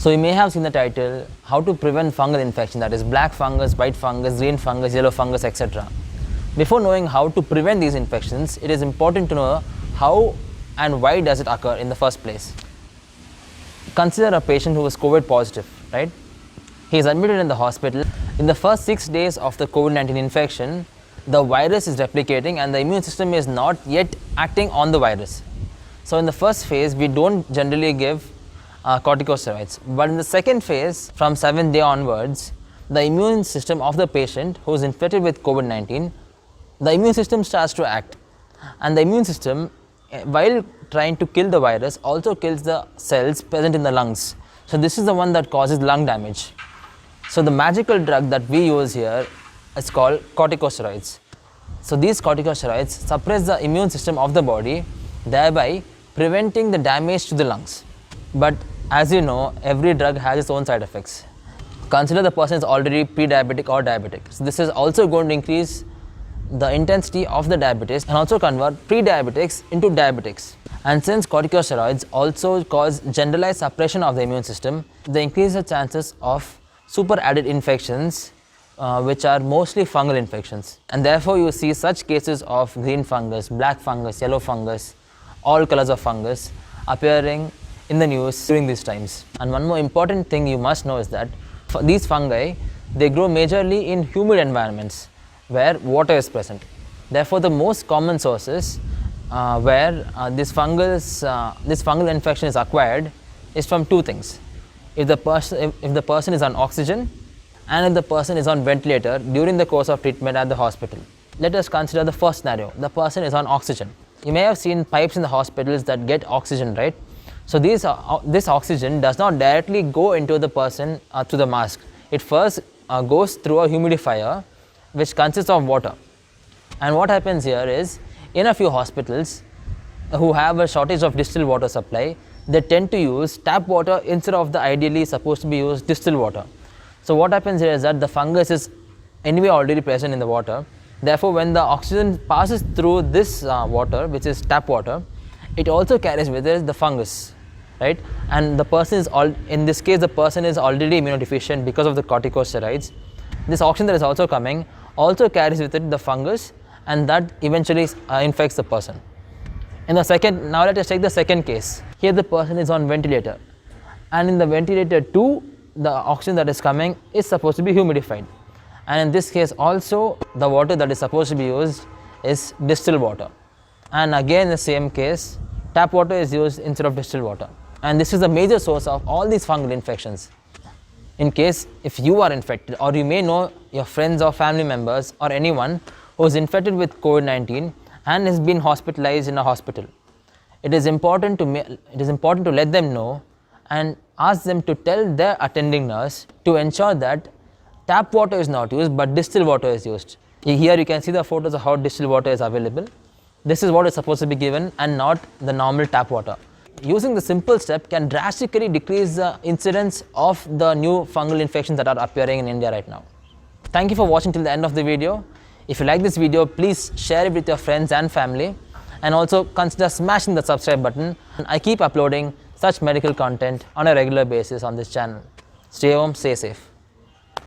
So you may have seen the title, how to prevent fungal infection, that is black fungus, white fungus, green fungus, yellow fungus, etc. Before knowing how to prevent these infections, it is important to know how and why does it occur in the first place. Consider a patient who is COVID positive, right? He is admitted in the hospital. In the first 6 days of the COVID-19 infection, the virus is replicating and the immune system is not yet acting on the virus. So in the first phase, we don't generally give corticosteroids. But in the second phase, from 7th day onwards, the immune system of the patient who is infected with COVID-19, the immune system starts to act. And the immune system, while trying to kill the virus, also kills the cells present in the lungs. So this is the one that causes lung damage. So the magical drug that we use here is called corticosteroids. So these corticosteroids suppress the immune system of the body, thereby preventing the damage to the lungs. But as you know, every drug has its own side effects. Consider the person is already pre-diabetic or diabetic. So this is also going to increase the intensity of the diabetes and also convert pre-diabetics into diabetics. And since corticosteroids also cause generalized suppression of the immune system, they increase the chances of super added infections, which are mostly fungal infections. And therefore you see such cases of green fungus, black fungus, yellow fungus, all colors of fungus appearing in the news during these times. And one more important thing you must know is that these fungi, they grow majorly in humid environments where water is present. Therefore, the most common sources where this fungal infection is acquired is from two things. If the person is on oxygen and if the person is on ventilator during the course of treatment at the hospital. Let us consider the first scenario. The person is on oxygen. You may have seen pipes in the hospitals that get oxygen, right? So this oxygen does not directly go into the person through the mask. It first goes through a humidifier which consists of water. And what happens here is, in a few hospitals who have a shortage of distilled water supply, they tend to use tap water instead of the ideally supposed to be used distilled water. So what happens here is that the fungus is anyway already present in the water. Therefore, when the oxygen passes through this water, which is tap water, it also carries with it the fungus, right? And the person is in this case, the person is already immunodeficient because of the corticosteroids. This oxygen that is also coming also carries with it the fungus, and that eventually infects the person. Now let us take the second case. Here the person is on ventilator, and in the ventilator too, the oxygen that is coming is supposed to be humidified. And in this case also, the water that is supposed to be used is distilled water. And again, the same case, tap water is used instead of distilled water. And this is the major source of all these fungal infections. In case if you are infected, or you may know your friends or family members or anyone who is infected with COVID-19 and has been hospitalized in a hospital, it is important to let them know and ask them to tell their attending nurse to ensure that tap water is not used but distilled water is used. Here you can see the photos of how distilled water is available. This is what is supposed to be given and not the normal tap water. Using the simple step can drastically decrease the incidence of the new fungal infections that are appearing in India right now. Thank you for watching till the end of the video. If you like this video, please share it with your friends and family, and also consider smashing the subscribe button. I keep uploading such medical content on a regular basis on this channel. Stay home, stay safe.